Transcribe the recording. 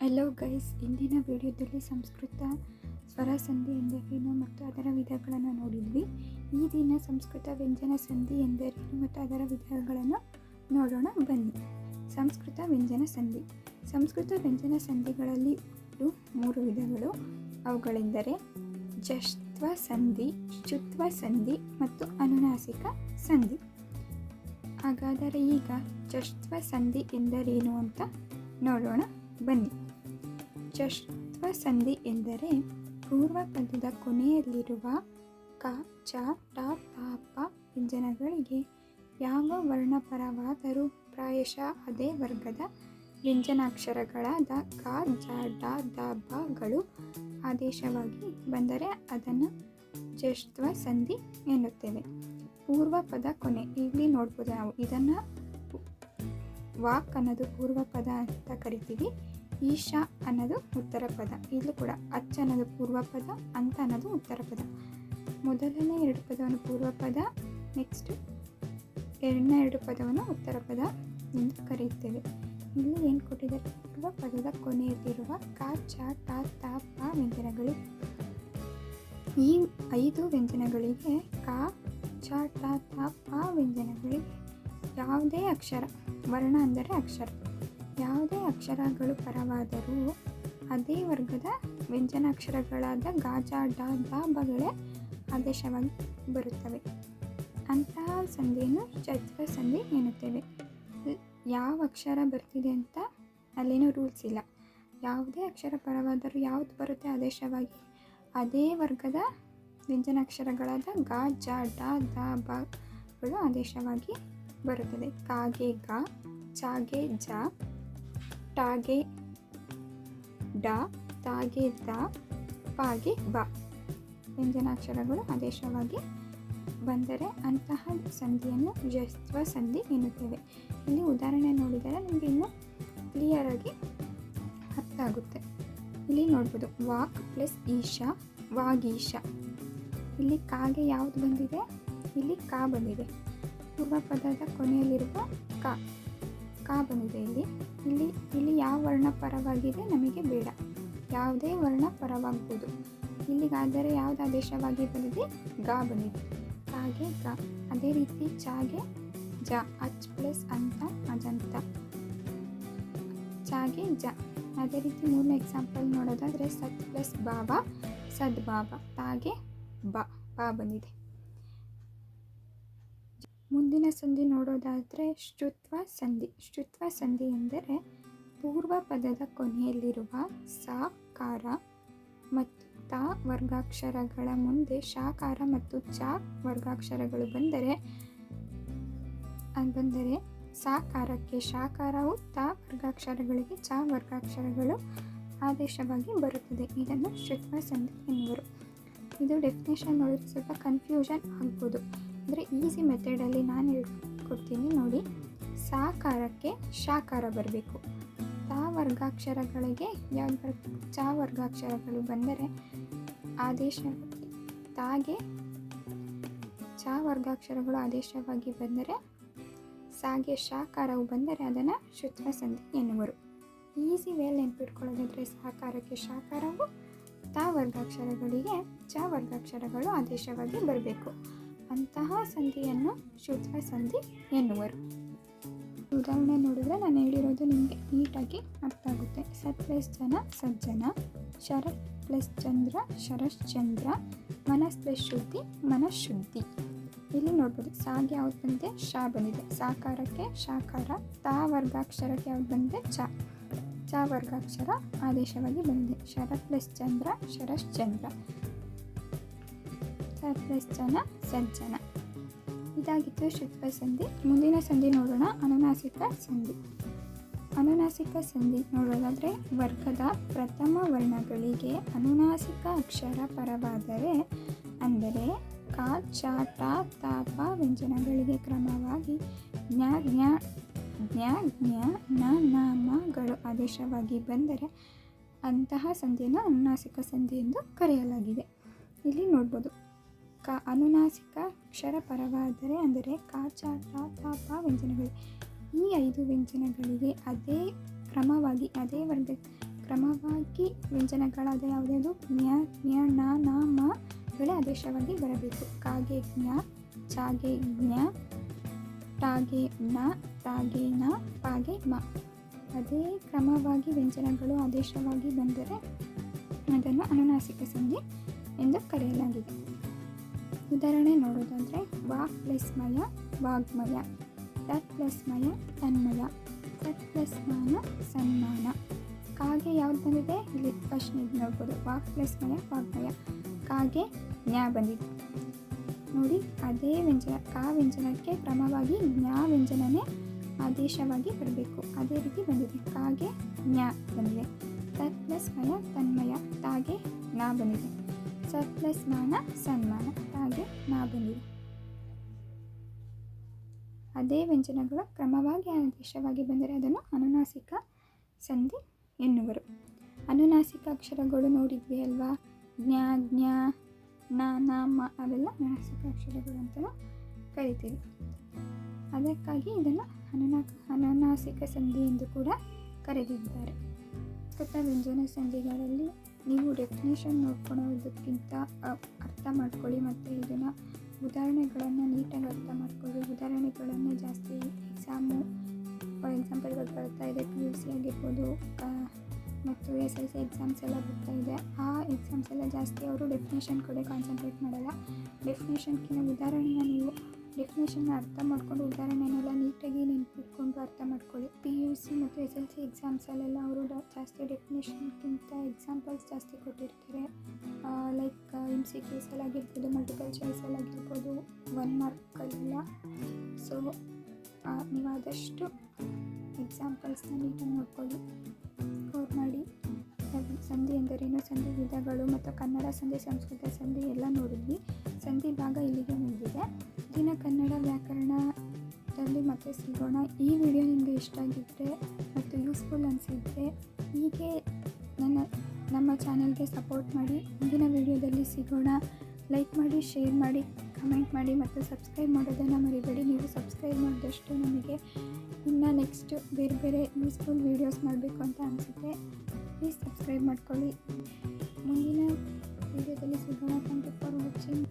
Hello guys, ಇಂದಿನ ವಿಡಿಯೋದಲ್ಲಿ ಸಂಸ್ಕೃತ ಸ್ವರ ಸಂಧಿ ಎಂದರೇನು ಮತ್ತು ಅದರ ವಿಧಗಳನ್ನು ನೋಡಿದ್ವಿ. ಈ ದಿನ ಸಂಸ್ಕೃತ ವ್ಯಂಜನ ಸಂಧಿ ಎಂದರೇನು ಮತ್ತು ಅದರ ವಿಧಗಳನ್ನು ನೋಡೋಣ ಬನ್ನಿ. ಸಂಸ್ಕೃತ ವ್ಯಂಜನ ಸಂಧಿ. ಸಂಸ್ಕೃತ ವ್ಯಂಜನ ಸಂಧಿಗಳಲ್ಲಿ ಒಟ್ಟು 3 ವಿಧಗಳು. ಅವುಗಳೆಂದರೆ ಜಶ್ತ್ವ ಸಂಧಿ, ಶ್ಚುತ್ವ ಸಂಧಿ ಮತ್ತು ಅನುನಾಸಿಕ ಸಂಧಿ. ಹಾಗಾದರೆ ಈಗ ಜಶ್ತ್ವ ಸಂಧಿ ಎಂದರೇನು ಅಂತ ನೋಡೋಣ ಬನ್ನಿ. ಜಶ್ತ್ವ ಸಂಧಿ ಎಂದರೆ ಪೂರ್ವ ಪದದ ಕೊನೆಯಲ್ಲಿರುವ ಕ, ಚ, ಟ, ತ, ಪ ವ್ಯಂಜನಗಳಿಗೆ ಯಾವ ವರ್ಣಪರವಾದರೂ ಪ್ರಾಯಶಃ ಅದೇ ವರ್ಗದ ವ್ಯಂಜನಾಕ್ಷರಗಳಾದ ಕ, ಜ, ಡ, ದ, ಬಗಳು ಆದೇಶವಾಗಿ ಬಂದರೆ ಅದನ್ನು ಜಶ್ತ್ವ ಸಂಧಿ ಎನ್ನುತ್ತೇವೆ. ಪೂರ್ವ ಪದ ಕೊನೆ, ಇಲ್ಲಿ ನೋಡ್ಬೋದು ನಾವು ಇದನ್ನು ವಾಕ್ ಅನ್ನೋದು ಪೂರ್ವ ಪದ ಅಂತ ಕರಿತೀವಿ. ಈಶ ಅನ್ನೋದು ಉತ್ತರ ಪದ. ಇಲ್ಲೂ ಕೂಡ ಅಚ್ಚ ಅನ್ನೋದು ಪೂರ್ವ ಪದ, ಅಂತ ಅನ್ನೋದು ಉತ್ತರ ಪದ. ಮೊದಲನೇ 2 ಪದವನ್ನು ಪೂರ್ವ ಪದ, ನೆಕ್ಸ್ಟ್ ಎರಡನೇ 2 ಪದವನ್ನು ಉತ್ತರ ಪದ ಎಂದು ಕರೆಯುತ್ತೇವೆ. ಇಲ್ಲಿ ಏನು ಕೊಟ್ಟಿದ್ದಾರೆ? ಪೂರ್ವ ಪದದ ಕೊನೆಯಲ್ಲಿರುವ ಕ, ಚ, ಟ, ತ, ಪ ವ್ಯಂಜನಗಳು. ಈ 5 ವ್ಯಂಜನಗಳಿಗೆ ಕ, ಚ, ಟ, ತ, ಪ ವ್ಯಂಜನಗಳಿಗೆ ಯಾವುದೇ ಅಕ್ಷರ, ವರ್ಣ ಅಂದರೆ ಅಕ್ಷರ, ಯಾವುದೇ ಅಕ್ಷರಗಳು ಪರವಾದರೂ ಅದೇ ವರ್ಗದ ವ್ಯಂಜನಾಕ್ಷರಗಳಾದ ಗ, ಜ, ಡ, ದ, ಬಗಳೇ ಆದೇಶವಾಗಿ ಬರುತ್ತವೆ. ಅಂತಹ ಸಂಧಿಯನ್ನು ಜಶ್ತ್ವ ಸಂಧಿ ಎನ್ನುತ್ತೇವೆ. ಯಾವ ಅಕ್ಷರ ಬರ್ತಿದೆ ಅಂತ ಅಲ್ಲೇನೂ ರೂಲ್ಸ್ ಇಲ್ಲ. ಯಾವುದೇ ಅಕ್ಷರ ಪರವಾದರೂ ಯಾವುದು ಬರುತ್ತೆ ಆದೇಶವಾಗಿ ಅದೇ ವರ್ಗದ ವ್ಯಂಜನಾಕ್ಷರಗಳಾದ ಗ, ಜ, ಡ, ದ, ಬಗಳು ಆದೇಶವಾಗಿ ಬರುತ್ತದೆ. ಕಾಗೆ ಗ, ಚಾಗೆ ಜ, ಟಾಗೆ ಡ, ತಾಗೆ ದ, ಪಾಗೆ ಬ ವ್ಯಂಜನಾಕ್ಷರಗಳು ಆದೇಶವಾಗಿ ಬಂದರೆ ಅಂತಹ ಸಂಧಿಯನ್ನು ಜಶ್ತ್ವ ಸಂಧಿ ಎನ್ನುತ್ತೇವೆ. ಇಲ್ಲಿ ಉದಾಹರಣೆ ನೋಡಿದರೆ ನಿಮಗೆ ಇನ್ನೂ ಕ್ಲಿಯರಾಗಿ ಅರ್ಥ ಆಗುತ್ತೆ. ಇಲ್ಲಿ ನೋಡ್ಬೋದು ವಾಕ್ ಪ್ಲಸ್ ಈಶಾ, ವಾಗೀಶ. ಇಲ್ಲಿ ಕಾಗೆ ಯಾವುದು ಬಂದಿದೆ? ಇಲ್ಲಿ ಕ ಬಂದಿದೆ. ಪೂರ್ವ ಪದದ ಕೊನೆಯಲ್ಲಿರುವ ಕ ಬಂದಿದೆ. ಇಲ್ಲಿ ಯಾವ ವರ್ಣ ಪರವಾಗಿದೆ ನಮಗೆ ಬೇಡ, ಯಾವುದೇ ವರ್ಣ ಪರವಾಗ್ಬೋದು. ಇಲ್ಲಿಗಾದರೆ ಯಾವುದು ಆದೇಶವಾಗಿ ಬಂದಿದೆ? ಗ ಬಂದಿದೆ. ಕಾಗೆ ಗ. ಅದೇ ರೀತಿ ಚಾಗೆ ಜ, ಅಚ್ ಪ್ಲಸ್ ಅಂತ ಅಜಂತ, ಚಾಗೆ ಜ. ಅದೇ ರೀತಿ 3ನೇ ಎಕ್ಸಾಂಪಲ್ ನೋಡೋದಾದರೆ ಸತ್ ಪ್ಲಸ್ ಭಾವ, ಸದ್ಭಾವ. ತಾಗೆ ಬ ಬಂದಿದೆ. ಮುಂದಿನ ಸಂಧಿ ನೋಡೋದಾದರೆ ಶ್ಚುತ್ವ ಸಂಧಿ. ಶ್ಚುತ್ವ ಸಂಧಿ ಎಂದರೆ ಪೂರ್ವ ಪದದ ಕೊನೆಯಲ್ಲಿರುವ ಸ, ಕಾರ ಮತ್ತು ತ ವರ್ಗಾಕ್ಷರಗಳ ಮುಂದೆ ಶಾಕಾರ ಮತ್ತು ಚ ವರ್ಗಾಕ್ಷರಗಳು ಬಂದರೆ ಸಾಕಾರಕ್ಕೆ ಶಾಕಾರವು ತ ವರ್ಗಾಕ್ಷರಗಳಿಗೆ ಚ ವರ್ಗಾಕ್ಷರಗಳು ಆದೇಶವಾಗಿ ಬರುತ್ತದೆ. ಇದನ್ನು ಶ್ಚುತ್ವ ಸಂಧಿ ಎನ್ನುವರು. ಇದು ಡೆಫಿನೇಷನ್ ನೋಡಿದ್ರೆ ಸ್ವಲ್ಪ ಕನ್ಫ್ಯೂಷನ್ ಆಗ್ಬೋದು. ಅಂದರೆ ಈಸಿ ಮೆಥಡಲ್ಲಿ ನಾನು ಹೇಳ್ಕೊಡ್ತೀನಿ ನೋಡಿ. ಸಾಕಾರಕ್ಕೆ ಶಾಕಾರ ಬರಬೇಕು. ತ ವರ್ಗಾಕ್ಷರಗಳಿಗೆ ಯಾವ್ದು ಬರಬೇಕು? ಚ ವರ್ಗಾಕ್ಷರಗಳು ಬಂದರೆ ಆದೇಶವಾಗಿ ತಾಗೆ ಚ ವರ್ಗಾಕ್ಷರಗಳು ಆದೇಶವಾಗಿ ಬಂದರೆ ಸಾಗೆ ಶಾಕಾರವು ಬಂದರೆ ಅದನ್ನು ಶ್ಚುತ್ವ ಸಂಧಿ ಎನ್ನುವರು. ಈಸಿ ವೇಲ್ ನೆನಪಿಟ್ಕೊಳ್ಳೋದಾದರೆ ಸಾಕಾರಕ್ಕೆ ಶಾಕಾರವು, ತ ವರ್ಗಾಕ್ಷರಗಳಿಗೆ ಚ ವರ್ಗಾಕ್ಷರಗಳು ಆದೇಶವಾಗಿ ಬರಬೇಕು. ಅಂತಹ ಸಂಧಿಯನ್ನು ಶ್ಚುತ್ವ ಸಂಧಿ ಎನ್ನುವರು. ಉದಾಹರಣೆ ನೋಡಿದರೆ ನಾನು ಹೇಳಿರೋದು ನಿಮಗೆ ನೀಟಾಗಿ ಅರ್ಥ ಆಗುತ್ತೆ. ಸತ್ ಪ್ಲಸ್ ಜನ ಸಜ್ಜನ, ಶರತ್ ಪ್ಲಸ್ ಚಂದ್ರ ಶರಶ್ಚಂದ್ರ, ಮನಸ್ ಪ್ಲಸ್ ಶುದ್ಧಿ ಮನಃಶುದ್ಧಿ. ಇಲ್ಲಿ ನೋಡ್ಬೋದು ಸಾಗೆ ಯಾವ್ದು ಬಂದಿದೆ? ಶಾ ಬಂದಿದೆ. ಸಾಕಾರಕ್ಕೆ ಶಾಕಾರ, ತ ವರ್ಗಾಕ್ಷರಕ್ಕೆ ಯಾವ್ದು ಬಂದಿದೆ? ಚ ವರ್ಗಾಕ್ಷರ ಆದೇಶವಾಗಿ ಬಂದಿದೆ. ಶರತ್ ಪ್ಲಸ್ ಚಂದ್ರ ಶರಶ್ಚಂದ್ರ, ಸತ್ ಪ್ಲಸ್ ಜನ ಸಜ್ಜನ. ಇದಾಗಿತ್ತು ಶ್ಚುತ್ವ ಸಂಧಿ. ಮುಂದಿನ ಸಂಧಿ ನೋಡೋಣ, ಅನುನಾಸಿಕ ಸಂಧಿ. ಅನುನಾಸಿಕ ಸಂಧಿ ನೋಡೋದಾದರೆ ವರ್ಗದ ಪ್ರಥಮ ವರ್ಣಗಳಿಗೆ ಅನುನಾಸಿಕ ಅಕ್ಷರ ಪರವಾದರೆ, ಅಂದರೆ ಕ, ಚ, ಟ, ತ, ಪ ವ್ಯಂಜನಗಳಿಗೆ ಕ್ರಮವಾಗಿ ಜ್ಞ, ಜ್ಞ, ಜ್ಞ, ಜ್ಞ, ನ, ನ, ಮಗಳು ಆದೇಶವಾಗಿ ಬಂದರೆ ಅಂತಹ ಸಂಧಿಯನ್ನು ಅನುನಾಸಿಕ ಸಂಧಿ ಎಂದು ಕರೆಯಲಾಗಿದೆ. ಇಲ್ಲಿ ನೋಡ್ಬೋದು ಅನುನಾಸಿಕ ಅಕ್ಷರ ಪರವಾದರೆ, ಅಂದರೆ ಕ, ಚ, ಟ, ತ, ಪ ವ್ಯಂಜನಗಳು. ಈ 5 ವ್ಯಂಜನಗಳಿಗೆ ಅದೇ ಕ್ರಮವಾಗಿ ಅದೇ ವರ್ಗ ಕ್ರಮವಾಗಿ ವ್ಯಂಜನಗಳಾದ ಯಾವುದ್ಯಾವುದು ಜ್ಞ ಜ್ಞ ಣ ನ ಮಗಳೇ ಆದೇಶವಾಗಿ ಬರಬೇಕು. ಕಾಗೆ ಜ್ಞ, ಚಾಗೆ ಜ್ಞ, ಟಾಗೆ ಣ, ತಾಗೆ ನ, ಪಾಗೆ ಮ. ಅದೇ ಕ್ರಮವಾಗಿ ವ್ಯಂಜನಗಳು ಆದೇಶವಾಗಿ ಬಂದರೆ ಅದನ್ನು ಅನುನಾಸಿಕ ಸಂಧಿ ಎಂದು ಕರೆಯಲಾಗಿದೆ. ಉದಾಹರಣೆ ನೋಡೋದಾದರೆ ವಾಕ್ ಪ್ಲಸ್ ಮಯ ವಾಗ್ಮಯ, ತತ್ ಪ್ಲಸ್ ಮಯ ತನ್ಮಯ, ತತ್ ಪ್ಲಸ್ ಮಾನ ಸನ್ಮಾನ. ಕಾಗೆ ಯಾವ್ದು ಬಂದಿದೆ ಇಲ್ಲಿ ಫಸ್ಟ್ ನೀವು ನೋಡ್ಬೋದು, ವಾಕ್ ಪ್ಲಸ್ ಮಯ ವಾಗ್ಮಯ. ಕಾಗೆ ಜ್ಞ ಬಂದಿದೆ ನೋಡಿ. ಅದೇ ವ್ಯಂಜನ ಕಾ ವ್ಯಂಜನಕ್ಕೆ ಕ್ರಮವಾಗಿ ಜ್ಞ ವ್ಯಂಜನನೇ ಆದೇಶವಾಗಿ ಬರಬೇಕು. ಅದೇ ರೀತಿ ಬಂದಿದೆ. ಕಾಗೆ ಜ್ಞ ಬಂದಿದೆ. ತತ್ ಪ್ಲಸ್ ಮಯ ತನ್ಮಯ, ತಾಗೆ ನ ಬಂದಿದೆ. ಸತ್ ಪ್ಲಸ್ ಮಾನ ಸನ್ಮಾನ, ತಾಗೆ ನ ಬಂದಿದೆ. ಅದೇ ವ್ಯಂಜನಗಳು ಕ್ರಮವಾಗಿ ಆದೇಶವಾಗಿ ಬಂದರೆ ಅದನ್ನು ಅನುನಾಸಿಕ ಸಂಧಿ ಎನ್ನುವರು. ಅನುನಾಸಿಕ ಅಕ್ಷರಗಳು ನೋಡಿದ್ವಿ ಅಲ್ವಾ, ಜ್ಞ ಜ್ಞ ನ ನ ಮ ಅವೆಲ್ಲ ಅನುನಾಸಿಕ ಅಕ್ಷರಗಳು ಅಂತಲೂ ಕರಿತೀವಿ. ಅದಕ್ಕಾಗಿ ಇದನ್ನು ಅನುನಾಸಿಕ ಸಂಧಿ ಎಂದು ಕೂಡ ಕರೆದಿದ್ದಾರೆ. ವ್ಯಂಜನ ಸಂಧಿಗಳಲ್ಲಿ ನೀವು ಡೆಫಿನೇಷನ್ ನೋಡ್ಕೊಳ್ಳೋದಕ್ಕಿಂತ ಅರ್ಥ ಮಾಡ್ಕೊಳ್ಳಿ ಮತ್ತು ಇದನ್ನು ಉದಾಹರಣೆಗಳನ್ನು ನೀಟಾಗಿ ಅರ್ಥ ಮಾಡ್ಕೊಳ್ಳಿ. ಉದಾಹರಣೆಗಳನ್ನು ಜಾಸ್ತಿ ಎಕ್ಸಾಮು ಫಾರ್ ಎಕ್ಸಾಂಪಲ್ ಇವಾಗ ಬರ್ತಾ ಇದೆ PUC ಆಗಿರ್ಬೋದು ಮತ್ತು SSLC ಎಕ್ಸಾಮ್ಸ್ ಎಲ್ಲ ಬರ್ತಾ ಇದೆ. ಆ ಎಕ್ಸಾಮ್ಸ್ ಎಲ್ಲ ಜಾಸ್ತಿ ಅವರು ಡೆಫಿನೇಷನ್ ಕಡೆ ಕಾನ್ಸಂಟ್ರೇಟ್ ಮಾಡಲ್ಲ. ಡೆಫಿನೇಷನ್ಗಿಂತ ಉದಾಹರಣೆನ ನೀವು ಡೆಫಿನೇಷನ್ನ ಅರ್ಥ ಮಾಡ್ಕೊಂಡು ಉದಾಹರಣೆನೆಲ್ಲ ನೀಟಾಗಿ ನೆನಪಿಟ್ಕೊಂಡು ಅರ್ಥ ಮಾಡ್ಕೊಳ್ಳಿ. PUC ಮತ್ತು SSLC ಎಕ್ಸಾಮ್ಸಲ್ಲೆಲ್ಲ ಅವರು ಜಾಸ್ತಿ ಡೆಫಿನೇಷನ್ಗಿಂತ ಎಕ್ಸಾಂಪಲ್ಸ್ ಜಾಸ್ತಿ ಕೊಟ್ಟಿರ್ತಾರೆ. ಲೈಕ್ MCQs ಆಗಿರ್ಬೋದು, ಮಲ್ಟಿಪಲ್ ಚಾಯ್ಸಲ್ಲಿ ಆಗಿರ್ಬೋದು, 1 ಮಾರ್ಕಲ್ಲ. ಸೊ ನೀವು ಆದಷ್ಟು ಎಕ್ಸಾಂಪಲ್ಸ್ನ ನೀಟಾಗಿ ನೋಡ್ಕೊಳ್ಳಿ, ಸ್ಕೋರ್ ಮಾಡಿ. ಸಂಧಿ ಎಂದರೇನು, ಸಂಧಿ ವಿಧಗಳು ಮತ್ತು ಕನ್ನಡ ಸಂಧಿ, ಸಂಸ್ಕೃತ ಸಂಧಿ ಎಲ್ಲ ನೋಡಿದ್ವಿ. ಸಂಧಿ ಭಾಗ ಇಲ್ಲಿಗೆ ಮುಗಿದಿದೆ. ದಿನ ಕನ್ನಡ ವ್ಯಾಕರಣದಲ್ಲಿ ಮತ್ತೆ ಸಿಗೋಣ. ಈ ವಿಡಿಯೋ ನಿಮಗೆ ಇಷ್ಟ ಆಗಿದ್ದರೆ ಮತ್ತು ಯೂಸ್ಫುಲ್ ಅನಿಸಿದರೆ ಹೀಗೆ ನಮ್ಮ ಚಾನಲ್ಗೆ ಸಪೋರ್ಟ್ ಮಾಡಿ. ಮುಂದಿನ ವಿಡಿಯೋದಲ್ಲಿ ಸಿಗೋಣ. ಲೈಕ್ ಮಾಡಿ, ಶೇರ್ ಮಾಡಿ, ಕಮೆಂಟ್ ಮಾಡಿ ಮತ್ತು ಸಬ್ಸ್ಕ್ರೈಬ್ ಮಾಡೋದನ್ನು ಮರಿಬೇಡಿ. ನೀವು ಸಬ್ಸ್ಕ್ರೈಬ್ ಮಾಡಿದಷ್ಟು ನಮಗೆ ಇನ್ನು ನೆಕ್ಸ್ಟ್ ಬೇರೆ ಬೇರೆ ಯೂಸ್ಫುಲ್ ವೀಡಿಯೋಸ್ ಮಾಡಬೇಕು ಅಂತ ಅನಿಸುತ್ತೆ. ಪ್ಲೀಸ್ ಸಬ್ಸ್ಕ್ರೈಬ್ ಮಾಡ್ಕೊಳ್ಳಿ. ಮುಂದಿನ ವಿಡಿಯೋದಲ್ಲಿ ಸಿಗೋಣ. Thank you for watching.